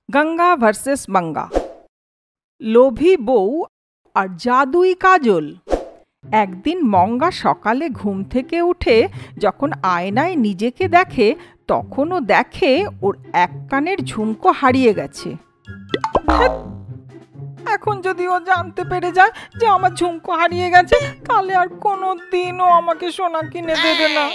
Ganga versus মঙ্গা। লোভী বউ আর জাদুই কাজল। একদিন মঙ্গা সকালে ঘুম থেকে উঠে যখন আয়নায় নিজেকে দেখে তখনও দেখে ওর এক কানের ঝুমকো হারিয়ে গেছে। এখন যদি ও জানতে পেরে যায় যে আমার ঝুমকো হারিয়ে গেছে তাহলে আর কোনো দিনও আমাকে সোনা কিনে দেবে না।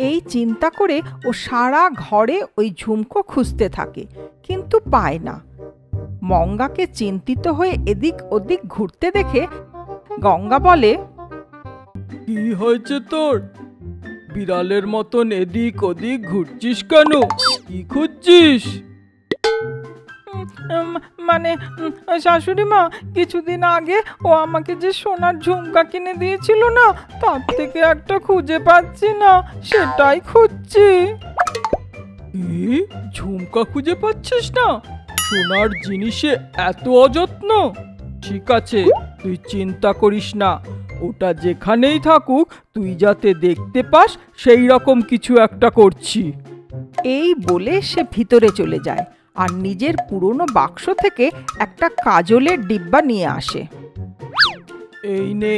এই চিন্তা করে ও সারা ঘরে ওই ঝুমকো খুঁজতে থাকে, কিন্তু পায় না। মঙ্গাকে চিন্তিত হয়ে এদিক ওদিক ঘুরতে দেখে গঙ্গা বলে, কি হয়েছে তোর? বিড়ালের মতন এদিক ওদিক ঘুরছিস কেন? কি খুঁজছিস? মানে শাশুড়ি মা, কিছুদিন আগে ও আমাকে যে সোনার ঝুমকা কিনে দিয়েছিল না, তার থেকে একটা খুঁজে পাচ্ছি না, সেটাই খুঁজছি। ঝুমকা খুঁজে পাচ্ছিস না? সোনার জিনিসে এত অযত্ন? ঠিক আছে, তুই চিন্তা করিস না, ওটা যেখানেই থাকুক তুই যাতে দেখতে পাস সেই রকম কিছু একটা করছি। এই বলে সে ভিতরে চলে যায় আর নিজের পুরনো বাক্স থেকে একটা কাজলের ডিব্বা নিয়ে আসে। এই নে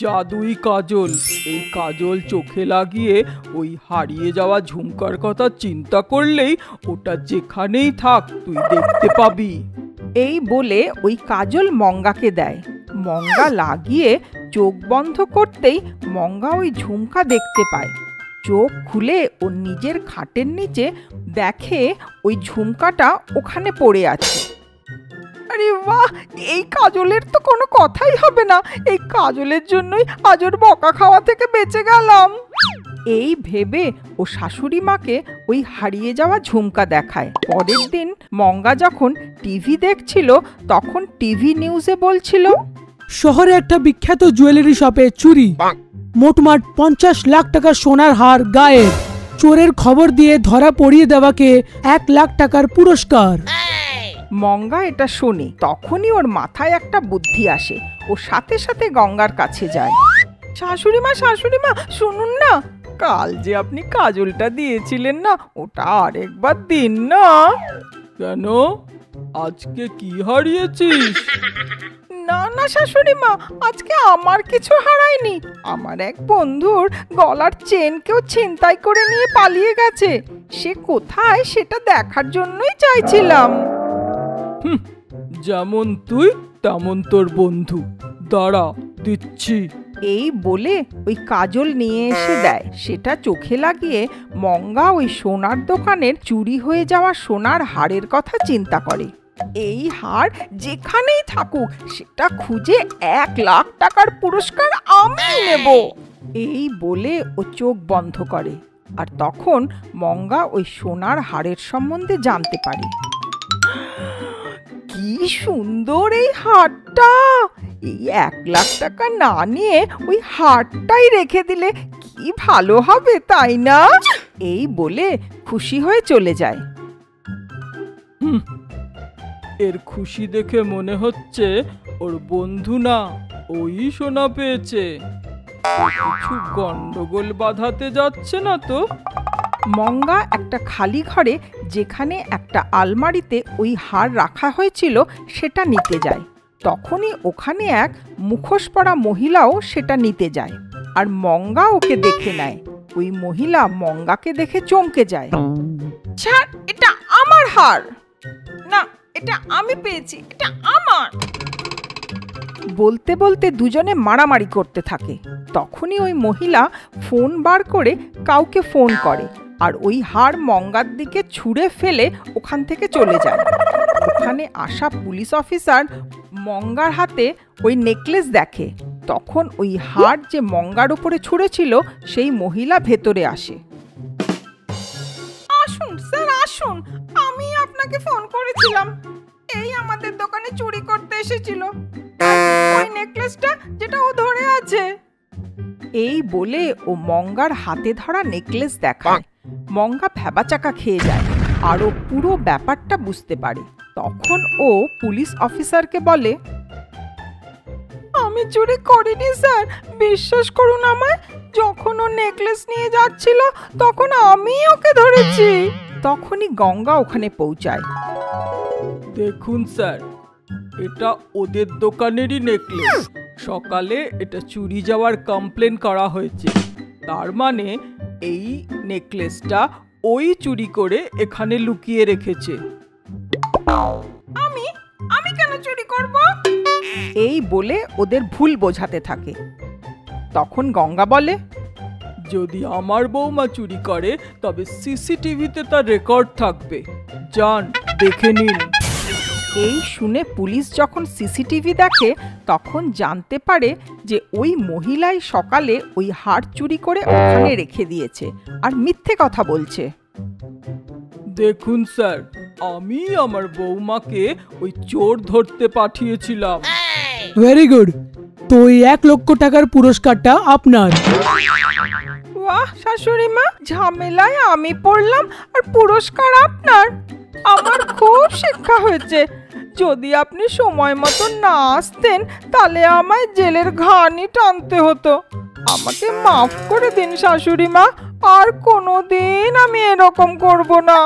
জাদুই কাজল। এই কাজল চোখে লাগিয়ে ওই হারিয়ে যাওয়া ঝুমকার কথা চিন্তা করলেই ওটা যেখানেই থাক তুই দেখতে পাবি। এই বলে ওই কাজল মঙ্গাকে দেয়। মঙ্গা লাগিয়ে চোখ বন্ধ করতেই মঙ্গা ওই ঝুমকা দেখতে পায়। চোখ খুলে ও নিজের খাটের নিচে দেখে ওই ঝুমকাটা ওখানে পড়ে আছে। আরে বাহ, এই কাজলের তো কোনো কথাই হবে না, এই কাজলের জন্যই আজ ওর বকা খাওয়া থেকে বেঁচে গেলাম। এই ভেবে ও শাশুড়ি মাকে ওই হারিয়ে যাওয়া ঝুমকা দেখায়। পরের দিন মঙ্গা যখন টিভি দেখছিল তখন টিভি নিউজে বলছিল, শহরে একটা বিখ্যাত জুয়েলারি শপে চুরি, মোটমাট 50 লাখ টাকার সোনার হার গায়েব। চোরের খবর দিয়ে ধরা পড়িয়ে দেওয়াকে 1 লাখ টাকার পুরস্কার। মঙ্গা এটা শোনে, তখনই ওর মাথায় একটা বুদ্ধি আসে। ও সাথে সাথে গঙ্গার কাছে যায়। শাশুড়ি মা, শুনুন না, কাল যে আপনি কাজলটা দিয়েছিলেন না, ওটা আরেকবার দিন না। কেন, আজকে কি হারিয়েছিস? না না শাশুড়ি মা, আজকে আমার কিছু হারায়নি। আমার এক বন্ধুর গলার চেন কেউ ছিনতাই করে নিয়ে পালিয়ে গেছে। সে কোথায় সেটা দেখার জন্যই চাইছিলাম। যেমন তুই তেমন তোর বন্ধু, দাঁড়া দিচ্ছি। এই বলে ওই কাজল নিয়ে এসে দেয়। সেটা চোখে লাগিয়ে মঙ্গা ওই সোনার দোকানের চুরি হয়ে যাওয়া সোনার হারের কথা চিন্তা করে। এই হার যেখানেই থাকুক সেটা খুঁজে 1 লাখ টাকার পুরস্কার আমি নেব। এই বলে ও চোখ বন্ধ করে। আর তখন মঙ্গা ওই সোনার হারের সম্বন্ধে জানতে পারে। কি সুন্দর এই হারটা! এই 1 লাখ টাকা না নিয়ে ওই হারটাই রেখে দিলে কি ভালো হবে, তাই না? এই বলে খুশি হয়ে চলে যায়। এর খুশি দেখে মনে হচ্ছে ওর বন্ধু না, ওই সোনা পেয়েছে। কিছু গন্ডগোল বাঁধাতে যাচ্ছে না তো? মঙ্গা একটা খালি ঘরে, যেখানে একটা আলমারিতে ওই হার রাখা হয়েছিল, সেটা নিতে যায়। তখনই ওখানে এক মুখোশ পরা মহিলাও সেটা নিতে যায়। আর মঙ্গা ওকে দেখে নেয়। ওই মহিলা মঙ্গাকে দেখে চমকে যায়। ছাড়, এটা আমার হার। না, এটা আমি পেয়েছি, এটা আমার। বলতে বলতে দুজনে মারামারি করতে থাকে। তখনই ওই মহিলা ফোন বার করে কাউকে ফোন করে আর ওই হার মঙ্গার দিকে ছুঁড়ে ফেলে ওখান থেকে চলে যায়। ওখানে আসা পুলিশ অফিসার মঙ্গার হাতে ওই নেকলেস দেখে। তখন ওই হার যে মঙ্গার উপরে ছুঁড়েছিল সেই মহিলা ভেতরে আসে। আসুন স্যার, আসুন, আমি আপনাকে ফোন করেছিলাম। এই আমাদের দোকানে চুরি করতে এসেছিল, ওই নেকলেসটা যেটা ও ধরে আছে। এই বলে ও মঙ্গার হাতে ধরা নেকলেস দেখায়। মঙ্গা ভ্যাবাচাকা খেয়ে যায় আর ও পুরো ব্যাপারটা বুঝতে পারে। তখন ও পুলিশ অফিসারকে বলে, আমি চুরি করিনি স্যার, বিশ্বাস করুন আমায়। যখন ও নেকলেস নিয়ে যাচ্ছিল তখন আমি ওকে ধরেছি। তখনই গঙ্গা ওখানে পৌঁছায়। দেখুন স্যার, এটা ওদের দোকানেরই নেকলেস। সকালে এটা চুরি যাওয়ার কমপ্লেন করা হয়েছে, তার মানে এই নেকলেসটা ওই চুরি করে এখানে লুকিয়ে রেখেছে। আমি আমি কেন চুরি করব? এই বলে ওদের ভুল বোঝাতে থাকে। তখন গঙ্গা বলে, যদি আমার বৌমা চুরি করে তবে সিসিটিভিতে তার রেকর্ড থাকবে, যান দেখে নিন। এই শুনে পুলিশ যখন সিসিটিভি দেখে তখন জানতে পারে যে ওই মহিলাই সকালে ওই হার চুরি করে ওখানে রেখে দিয়েছে আর মিথ্যে কথা বলছে। দেখুন স্যার, আমি আমার বৌমাকে ওই চোর ধরতে পাঠিয়েছিলাম। Very good. তো এই 1 লক্ষ টাকার পুরস্কারটা আপনার। বাহ শাশুড়ি মা, ঝামেলায় আমি পড়লাম আর পুরস্কার আপনার। আমার খুব শিক্ষা হয়েছে। যদি আপনি সময় মতো না আসতেন তাহলে আমায় জেলের ঘানি টানতে হতো। আমাকে মাফ করে দিন শাশুড়ি মা, আর কোনোদিন আমি এরকম করব না।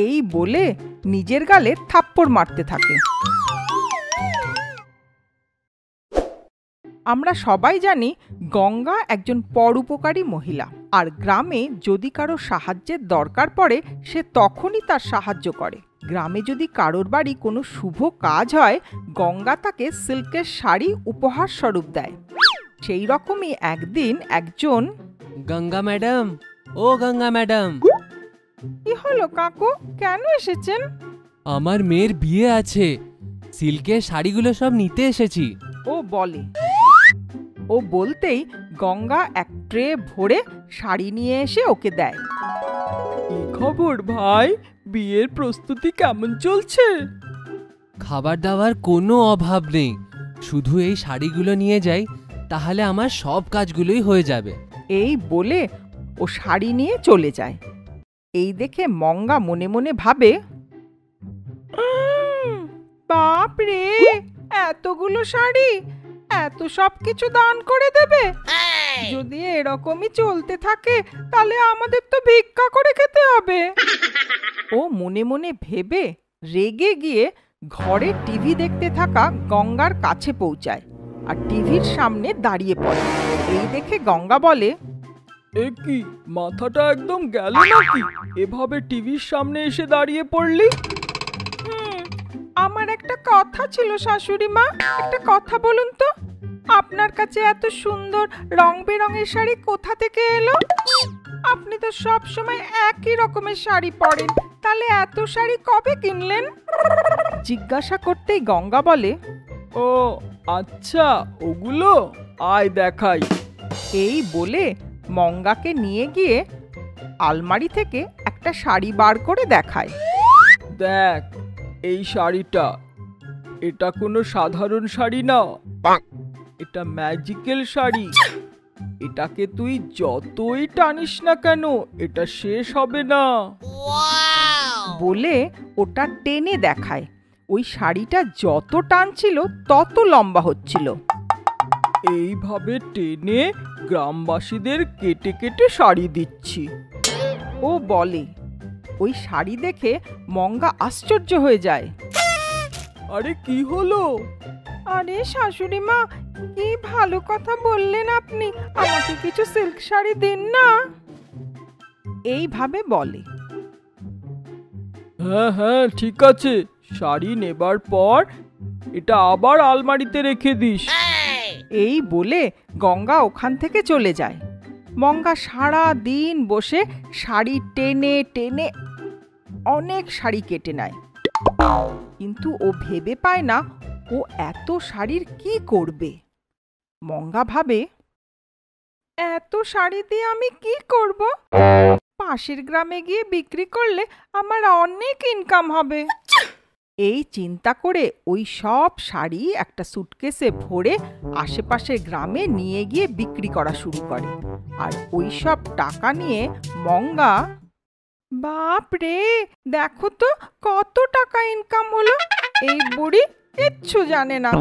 এই বলে নিজের গালে থাপ্পড় মারতে থাকে। আমরা সবাই জানি গঙ্গা একজন পরোপকারী মহিলা, আর গ্রামে যদি কারো সাহায্যের দরকার পড়ে সে তখনই তার সাহায্য করে। গ্রামে যদি কারোর বাড়ি কোনো শুভ কাজ হয়, গঙ্গা তাকে সিল্কের শাড়ি উপহার স্বরূপ দেয়। সেই রকমই একদিন একজন, গঙ্গা ম্যাডাম, ও গঙ্গা ম্যাডাম, কি হলো কাকু, কেন এসেছেন? আমার মেয়ের বিয়ে আছে, সিল্কের শাড়িগুলো সব নিতে এসেছি। ও বলে। ও বলতেই গঙ্গা এক ট্রে ভরে শাড়ি নিয়ে এসে ওকে দেয়। কি খবর ভাই, বিয়ের প্রস্তুতি কেমন চলছে? খাবার দাবার কোনো অভাব নেই, শুধু এই শাড়িগুলো নিয়ে যাই, তাহলে আমার সব কাজগুলোই হয়ে যাবে। এই বলে ও শাড়ি নিয়ে চলে যায়। এই দেখে মঙ্গা মনে মনে ভাবে, বাপ রে, এতগুলো শাড়ি, এত সব কিছু দান করে দেবে। যদি এরকমই চলতে থাকে তাহলে আমাদের তো ভিক্ষা করে খেতে হবে। ও মনে মনে ভেবে রেগে গিয়ে ঘরে টিভি দেখতে থাকা গঙ্গার কাছে পৌঁছায় আর টিভির সামনে দাঁড়িয়ে পড়ে। এই দেখে গঙ্গা বলে, এ কি, মাথাটা একদম গেল নাকি? এভাবে টিভির সামনে এসে দাঁড়িয়ে পড়লি? আমার একটা কথা ছিল শাশুড়ি মা, একটা কথা বলুন তো, আপনার কাছে এত সুন্দর রং বেরঙের শাড়ি কোথা থেকে এলো? আপনি তো সব সময় একই রকমের শাড়ি পরেন, তাহলে এত শাড়ি কবে কিনলেন? জিজ্ঞাসা করতেই গঙ্গা বলে, ও আচ্ছা, ওগুলো আয় দেখাই। এই বলে মঙ্গাকে নিয়ে গিয়ে আলমারি থেকে একটা শাড়ি বার করে দেখায়। দেখ এই শাড়িটা, এটা কোনো সাধারণ শাড়ি না, এটা ম্যাজিক্যাল শাড়ি। এটাকে তুই যতই টানিস না কেন এটা শেষ হবে না। বলে ওটা টেনে দেখায়। ওই শাড়িটা যত টানছিল তত লম্বা হচ্ছিল। এইভাবে টেনে গ্রামবাসীদের কেটে কেটে শাড়ি দিচ্ছি। ও বলে। ওই শাড়ি দেখে মঙ্গা আশ্চর্য হয়ে যায়। আরে কি হলো? আরে শাশুড়ি মা, কি ভালো কথা বললেন আপনি, আমাকে কিছু সিল্ক শাড়ি দিন না। এইভাবে বলে। হ্যাঁ হ্যাঁ ঠিক আছে, শাড়ি নেবার পর এটা আবার আলমারিতে রেখে দিস। এই বলে গঙ্গা ওখান থেকে চলে যায়। মঙ্গা সারা দিন বসে শাড়ি টেনে টেনে অনেক শাড়ি কেটে নেয়, কিন্তু ও ভেবে পায় না ও এত শাড়ির কি করবে। মঙ্গা ভাবে, এত শাড়ি দিয়ে আমি কি করব? পাশের গ্রামে গিয়ে বিক্রি করলে আমার অনেক ইনকাম হবে। এই চিন্তা করে ওই সব শাড়ি একটা সুটকেসে ভরে আশেপাশের গ্রামে নিয়ে গিয়ে বিক্রি করা শুরু করে। আর ওই সব টাকা নিয়ে মঙ্গা, বাপ রে, দেখো তো কত টাকা ইনকাম হলো। এই বুড়ি কিচ্ছু জানে না,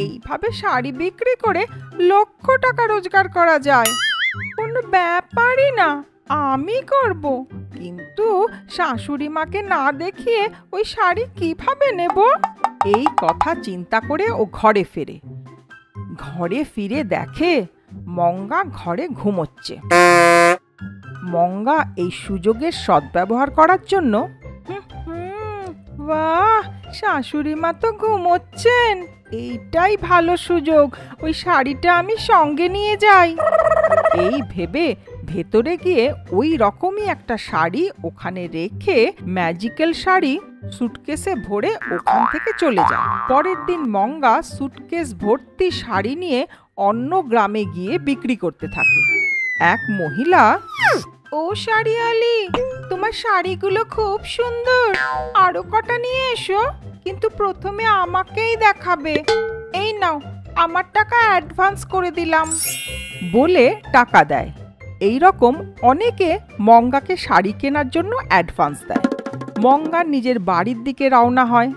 এইভাবে শাড়ি বিক্রি করে লক্ষ টাকা রোজগার করা যায়, কোনো ব্যাপারই না। আমি করব, কিন্তু শাশুড়ি মাকে না দেখিয়ে ওই শাড়ি কিভাবে নেব? এই কথা চিন্তা করে ও ঘরে ফেরে। ঘরে ফিরে দেখে মঙ্গা ঘরে ঘুমোচ্ছে। মঙ্গা এই সুযোগের সদ্ব্যবহার করার জন্য, বাহ, শাশুড়ি মা তো ঘুমোচ্ছেন, এইটাই ভালো সুযোগ, ওই শাড়িটা আমি সঙ্গে নিয়ে যাই। এই ভেবে ভেতরে গিয়ে ওই রকমই একটা শাড়ি ওখানে রেখে ম্যাজিক্যাল শাড়ি সুটকেসে ভরে ওখান থেকে চলে যায়। পরের দিন মঙ্গা সুটকেস ভর্তি শাড়ি নিয়ে অন্য গ্রামে গিয়ে বিক্রি করতে থাকে। এক মহিলা, ও শাড়িওয়ালি, তোমার শাড়িগুলো খুব সুন্দর, আরো কটা নিয়ে এসো, কিন্তু প্রথমে আমাকেই দেখাবে। এই নাও, আমার টাকা অ্যাডভান্স করে দিলাম, বলে টাকা দেয়। এই রকম অনেকে মঙ্গাকে শাড়ি কেনার জন্য অ্যাডভান্স দেয়। মঙ্গা নিজের বাড়ির দিকে রওনা হয়।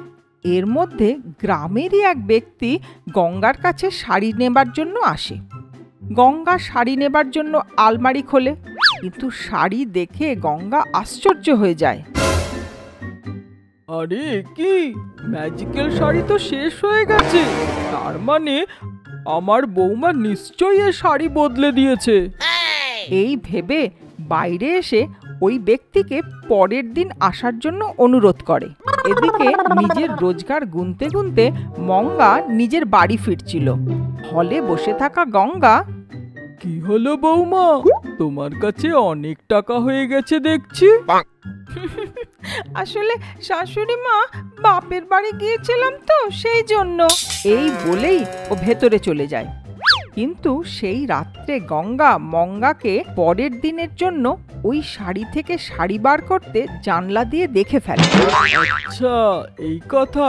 এর মধ্যে গ্রামেরই এক ব্যক্তি গঙ্গার কাছে শাড়ি নেবার জন্য আসে। গঙ্গা শাড়ি নেবার জন্য আলমারি খোলে, কিন্তু শাড়ি দেখে গঙ্গা আশ্চর্য হয়ে যায়। আরে কি ম্যাজিক্যাল শাড়ি তো শেষ হয়ে গেছে, তার মানে আমার বৌমা নিশ্চয়ই এ শাড়ি বদলে দিয়েছে। এই ভেবে বাইরে এসে ওই ব্যক্তিকে পরের দিন আসার জন্য অনুরোধ করে। এদিকে নিজের রোজগার গুনতে গুনতে মঙ্গা নিজের বাড়ি ফিরছিল। হলে বসে থাকা গঙ্গা, কি হলো বৌমা, তোমার কাছে অনেক টাকা হয়ে গেছে দেখছি। আসলে শাশুড়ি মা, বাপের বাড়ি গিয়েছিলাম তো সেই জন্য। এই বলেই ও ভেতরে চলে যায়। কিন্তু সেই রাত্রে গঙ্গা মঙ্গাকে পরের দিনের জন্য ওই শাড়ি থেকে শাড়ি বার করতে জানলা দিয়ে দেখে ফেলে। আচ্ছা, এই কথা,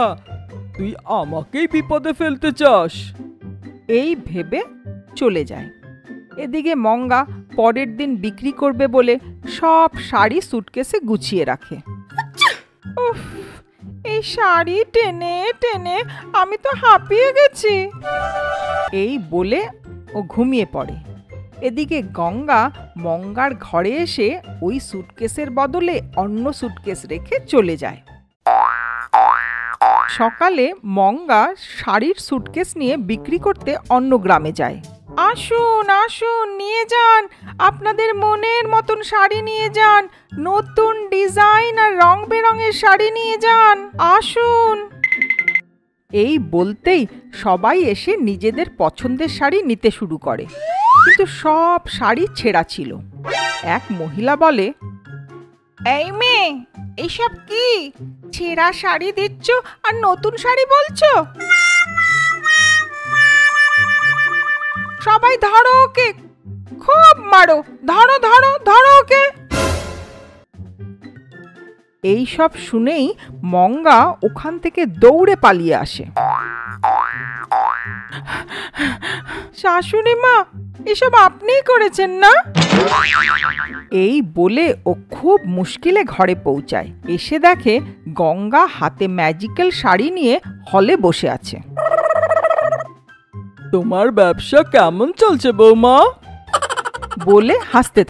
তুই আমাকেই বিপদে ফেলতে চাস? এই ভেবে চলে যায়। এদিকে মঙ্গা পরের দিন বিক্রি করবে বলে সব শাড়ি সুটকেসে গুছিয়ে রাখে। উফ, এই শাড়ি টেনে টেনে আমি তো হাঁপিয়ে গেছি, এই বলে ও ঘুমিয়ে পড়ে। এদিকে গঙ্গা মঙ্গার ঘরে এসে ওই সুটকেসের বদলে অন্য সুটকেস রেখে চলে যায়। সকালে মঙ্গা শাড়ির সুটকেস নিয়ে বিক্রি করতে অন্য গ্রামে যায়। আসুন আসুন, নিয়ে যান, আপনাদের মনের মতন শাড়ি নিয়ে যান, নতুন ডিজাইন আর রং বেরঙের শাড়ি নিয়ে যান, আসুন। এই বলতেই সবাই এসে নিজেদের পছন্দের শাড়ি নিতে শুরু করে, কিন্তু সব শাড়ি ছেঁড়া ছিল। এক মহিলা বলে, এই মেয়ে, এইসব কি ছেঁড়া শাড়ি দিচ্ছ আর নতুন শাড়ি বলছো? সবাই ধরো ওকে, খুব মারো, ধরো ধরো ধরো ওকে। এই সব শুনেই মঙ্গা ওখান থেকে দৌড়ে পালিয়ে আসে। শাশুড়ি মা, এসব আপনিই করেছেন না? এই বলে ও খুব মুশকিলে ঘরে পৌঁছায়। এসে দেখে গঙ্গা হাতে ম্যাজিক্যাল শাড়ি নিয়ে হলে বসে আছে। তোমার ব্যবসা কেমন চলছে বৌমা? বলে হাসতে